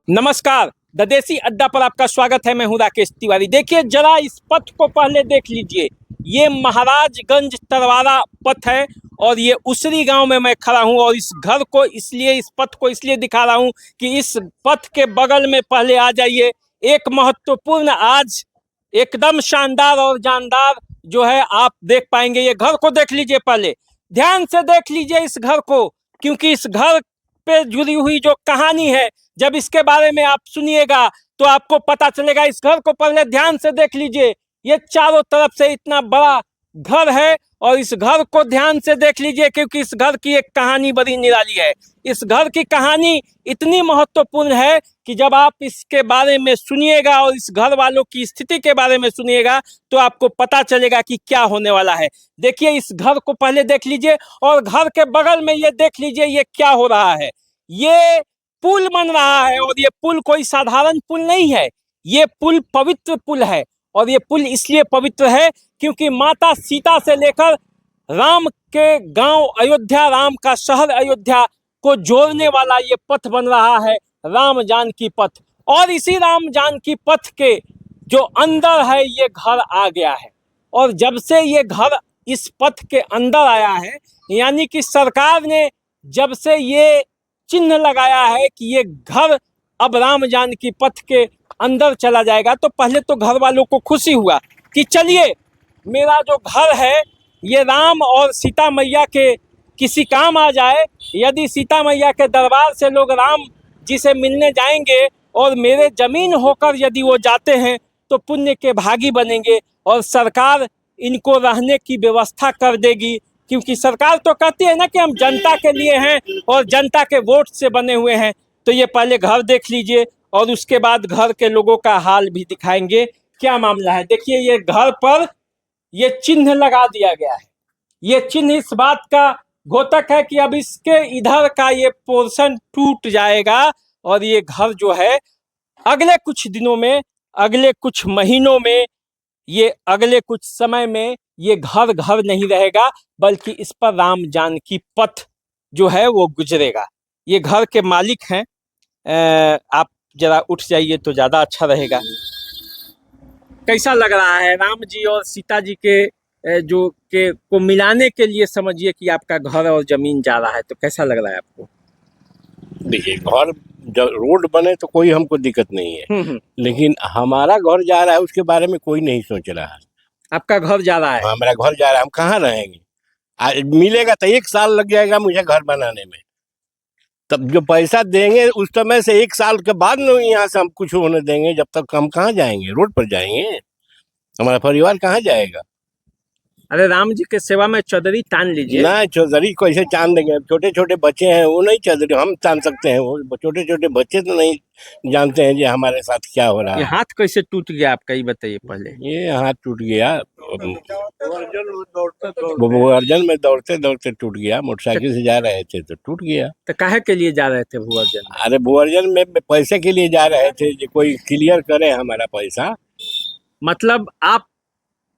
नमस्कार। द देसी अड्डा पर आपका स्वागत है। मैं हूं राकेश तिवारी। देखिए जरा इस पथ को पहले देख लीजिए। ये महाराजगंज तरवारा पथ है और ये उसरी गांव में मैं खड़ा हूं और इस घर को इसलिए इस पथ को इसलिए दिखा रहा हूं कि इस पथ के बगल में पहले आ जाइए। एक महत्वपूर्ण आज एकदम शानदार और जानदार जो है आप देख पाएंगे। ये घर को देख लीजिए, पहले ध्यान से देख लीजिए इस घर को, क्योंकि इस घर पे जुड़ी हुई जो कहानी है, जब इसके बारे में आप सुनिएगा तो आपको पता चलेगा। इस घर को पहले ध्यान से देख लीजिए। ये चारों तरफ से इतना बड़ा घर है और इस घर को ध्यान से देख लीजिए, क्योंकि इस घर की एक कहानी बड़ी निराली है। इस घर की कहानी इतनी महत्वपूर्ण है कि जब आप इसके बारे में सुनिएगा और इस घर वालों की स्थिति के बारे में सुनिएगा तो आपको पता चलेगा कि क्या होने वाला है। देखिए इस घर को पहले देख लीजिए और घर के बगल में ये देख लीजिए ये क्या हो रहा है। ये पुल बन रहा है और ये पुल कोई साधारण पुल नहीं है। ये पुल पवित्र पुल है और ये पुल इसलिए पवित्र है क्योंकि माता सीता से लेकर राम के गांव अयोध्या, राम का शहर अयोध्या को जोड़ने वाला ये पथ बन रहा है, राम जानकी पथ। और इसी राम जानकी पथ के जो अंदर है ये घर आ गया है। और जब से ये घर इस पथ के अंदर आया है, यानी कि सरकार ने जब से ये चिन्ह लगाया है कि ये घर अब राम जानकी पथ के अंदर चला जाएगा, तो पहले तो घर वालों को खुशी हुआ कि चलिए मेरा जो घर है ये राम और सीता मैया के किसी काम आ जाए। यदि सीता मैया के दरबार से लोग राम जी से मिलने जाएंगे और मेरे जमीन होकर यदि वो जाते हैं तो पुण्य के भागी बनेंगे और सरकार इनको रहने की व्यवस्था कर देगी, क्योंकि सरकार तो कहती है ना कि हम जनता के लिए हैं और जनता के वोट से बने हुए हैं। तो ये पहले घर देख लीजिए और उसके बाद घर के लोगों का हाल भी दिखाएंगे क्या मामला है। देखिए ये घर पर ये चिन्ह लगा दिया गया है। ये चिन्ह इस बात का घोतक है कि अब इसके इधर का ये पोर्शन टूट जाएगा और ये घर जो है अगले कुछ दिनों में, अगले कुछ महीनों में, ये अगले कुछ समय में ये घर घर नहीं रहेगा, बल्कि इस पर राम जानकी पथ जो है वो गुजरेगा। ये घर के मालिक हैं। आप जरा उठ जाइए तो ज्यादा अच्छा रहेगा। कैसा लग रहा है राम जी और सीता जी के जो के को मिलाने के लिए समझिए कि आपका घर और जमीन जा रहा है, तो कैसा लग रहा है आपको? देखिए घर जब रोड बने तो कोई हमको दिक्कत नहीं है, लेकिन हमारा घर जा रहा है उसके बारे में कोई नहीं सोच रहा है। आपका घर जा रहा है? हमारा घर जा रहा है, हम कहाँ रहेंगे? मिलेगा तो 1 साल लग जाएगा मुझे घर बनाने में। तब जो पैसा देंगे उस समय से 1 साल के बाद न यहाँ से हम कुछ होने देंगे। जब तक हम कहाँ जाएंगे? रोड पर जाएंगे? हमारा परिवार कहाँ जाएगा? अरे राम जी के सेवा में चौधरी तान लीजिए। ना चौधरी कैसे चांद देंगे? छोटे छोटे बच्चे हैं वो नहीं चौधरी हम तान सकते हैं? वो छोटे छोटे बच्चे तो नहीं जानते हैं जो हमारे साथ क्या हो रहा ये है। हाथ कैसे टूट गया आपका, ये बताइए पहले। ये हाथ टूट गया, भूअर्जन में दौड़ते दौड़ते टूट गया। मोटरसाइकिल से जा रहे थे तो टूट गया। तो काहे के लिए जा रहे थे भूअर्जन में? अरे भूअर्जन में पैसे के लिए जा रहे थे, जो कोई क्लियर करे हमारा पैसा। मतलब आप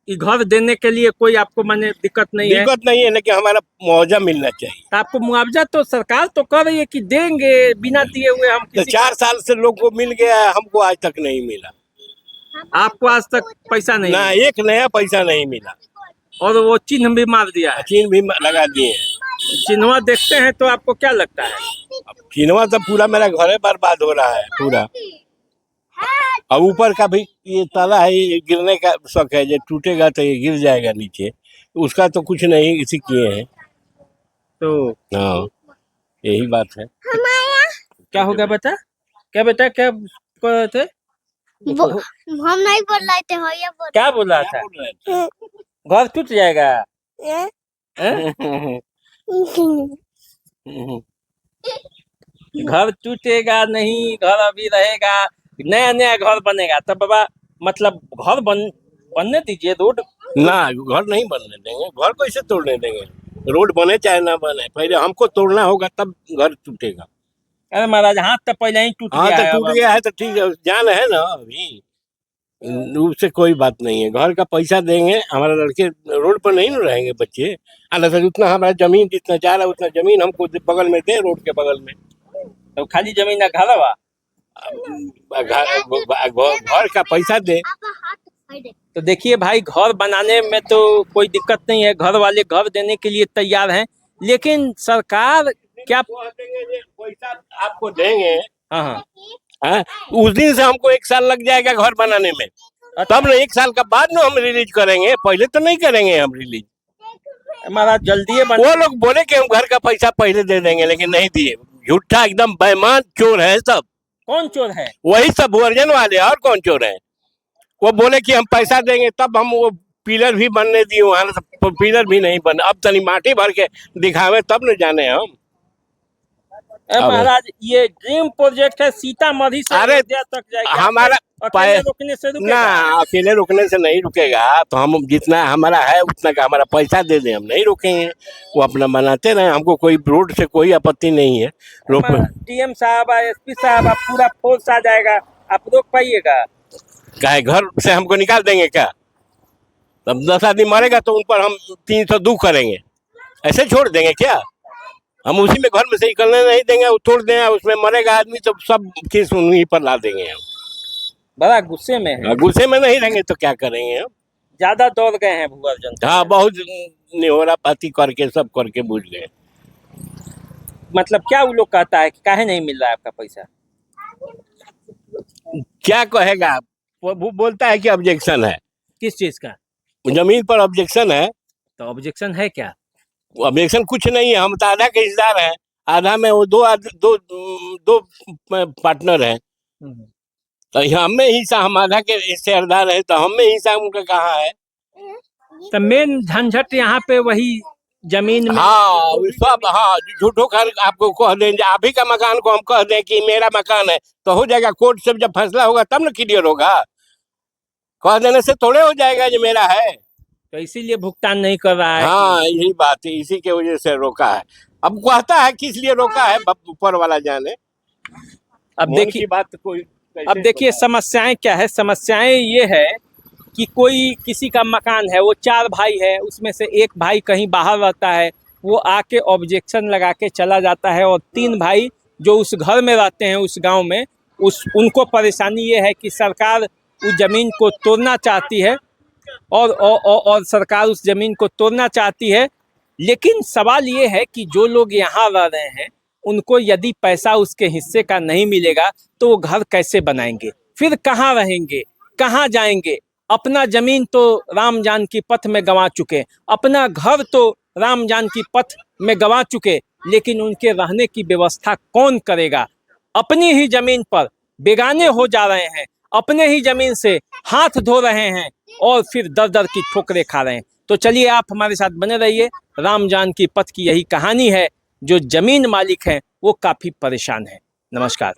घर देने के लिए कोई आपको माने दिक्कत नहीं है? दिक्कत नहीं है, लेकिन हमारा मुआवजा मिलना चाहिए। तो आपको मुआवजा तो सरकार तो कह रही है कि देंगे, बिना दिए हुए हम तो किसी 4 साल से लोग को मिल गया है, हमको आज तक नहीं मिला। आपको आज तक पैसा नहीं ना मिला? एक नया पैसा नहीं मिला। और वो चिन्ह भी मार दिया है? चीन भी लगा दिए हैं। चिन्हवा देखते हैं तो आपको क्या लगता है? चीनवा तो पूरा मेरा घर बर्बाद हो रहा है पूरा। और ऊपर का भी ये ताला है, ये गिरने का शक है, जो टूटेगा तो ये गिर जाएगा नीचे। उसका तो कुछ नहीं इसी किए हैं। तो हाँ यही बात है। क्या हो गया बेटा? क्या बेटा क्या कर रहे थे? हम नहीं बोल रहे थे, भैया बोल क्या बोल रहा था? घर टूट जाएगा? घर टूटेगा नहीं, घर अभी रहेगा, नया नया घर बनेगा। तब बाबा मतलब घर बनने दीजिए। रोड ना घर नहीं बनने देंगे। घर कैसे तोड़ने देंगे? रोड बने चाहे ना बने, पहले हमको तोड़ना होगा तब घर टूटेगा। अरे महाराज हाथ तो पहले ही टूट हाँ गया तो है। टूट गया है तो ठीक है, जान है ना अभी, उससे कोई बात नहीं है। घर का पैसा देंगे, हमारे लड़के रोड पर नहीं ना रहेंगे बच्चे। अलग से उतना हमारा जमीन जितना जा रहा है उतना जमीन हमको बगल में दे, रोड के बगल में। तो खाली जमीन ना घर हुआ? घर का पैसा दे। तो देखिए भाई, घर बनाने में तो कोई दिक्कत नहीं है, घर वाले घर देने के लिए तैयार हैं, लेकिन सरकार क्या पैसा आपको देंगे। हाँ हाँ हाँ, उस दिन से हमको 1 साल लग जाएगा घर बनाने में, तब ना 1 साल का बाद ना हम रिलीज करेंगे, पहले तो नहीं करेंगे हम रिलीज। हमारा जल्दी बन। वो लोग बोले कि हम घर का पैसा पहले दे देंगे, लेकिन नहीं दिए। झूठा एकदम बेईमान चोर है सब। कौन चोर है? वही सब वर्जन वाले, और कौन चोर है। वो बोले कि हम पैसा देंगे, तब हम वो पिलर भी बनने दिए, वहां पिलर भी नहीं बने। अब तनी माटी भर के दिखावे तब न जाने हम। महाराज, ये ड्रीम प्रोजेक्ट है, सीतामढ़ी से अरे अयोध्या तक जाएगा। हमारा अकेले रुकने से ना, रुकेगा? अकेले रुकने से नहीं रुकेगा। तो हम जितना हमारा है उतना का हमारा पैसा दे दें, हम नहीं रुकेंगे। वो अपना बनाते रहे, हमको कोई रोड से कोई आपत्ति नहीं है। डीएम साहब, एसपी साहब, आप पूरा फोर्स आ जाएगा, आप रोक पाइएगा? क्या घर से हमको निकाल देंगे क्या? तब 10 आदमी मरेगा तो उन पर हम 302 करेंगे, ऐसे छोड़ देंगे क्या? हम उसी में घर में से निकलने नहीं देंगे, वो तोड़ देंगे, उसमें मरेगा आदमी तो सब केस उन्हीं पर ला देंगे हम। बड़ा गुस्से में है। गुस्से में नहीं रहेंगे तो क्या करेंगे हम? ज्यादा दौड़ गए हैं भूगर्भ जनता। हाँ, बहुत निहोरा पाती करके सब करके बुझ गए। मतलब क्या वो लोग कहता है कि काहे नहीं मिल रहा है आपका पैसा? क्या कहेगा? वो बोलता है कि ऑब्जेक्शन है। किस चीज का? जमीन पर ऑब्जेक्शन है। तो ऑब्जेक्शन है क्या? ऑब्जेक्शन कुछ नहीं है, हम तो आधा के हिस्सेदार हैं। आधा में वो दो पार्टनर हैं, तो हमें हिस्सा, हम आधा के हिस्सेदार हैं, तो हमें हिस्सा उनका कहाँ है? तो मेन झंझट यहाँ पे वही जमीन में। हाँ, सब हाँ, झूठो खर आपको कह दें, आप ही का मकान को हम कह दें कि मेरा मकान है, तो हो जाएगा। कोर्ट से जब फैसला होगा तब ना क्लियर होगा। कह देने से थोड़े हो जाएगा ये मेरा है। तो इसीलिए भुगतान नहीं कर रहा है। हाँ, यही बात है, इसी के वजह से रोका है। अब कहता है किस लिए रोका है, ऊपर वाला जाने। अब देखिए बात कोई, अब देखिए समस्याएं क्या है। समस्याएं ये है कि कोई किसी का मकान है, वो 4 भाई है, उसमें से एक भाई कहीं बाहर रहता है, वो आके ऑब्जेक्शन लगा के चला जाता है, और 3 भाई जो उस घर में रहते हैं, उस गांव में, उनको परेशानी ये है कि सरकार उस ज़मीन को तोड़ना चाहती है, और सरकार उस ज़मीन को तोड़ना चाहती है। लेकिन सवाल ये है कि जो लोग यहाँ रह रहे हैं, उनको यदि पैसा उसके हिस्से का नहीं मिलेगा तो वो घर कैसे बनाएंगे? फिर कहाँ रहेंगे, कहाँ जाएंगे? अपना जमीन तो राम जानकी पथ में गंवा चुके, अपना घर तो राम जानकी पथ में गंवा चुके, लेकिन उनके रहने की व्यवस्था कौन करेगा? अपनी ही जमीन पर बेगाने हो जा रहे हैं, अपने ही जमीन से हाथ धो रहे हैं, और फिर दर दर की ठोकरें खा रहे हैं। तो चलिए, आप हमारे साथ बने रहिए। राम जानकी पथ की यही कहानी है। जो जमीन मालिक हैं वो काफी परेशान हैं। नमस्कार।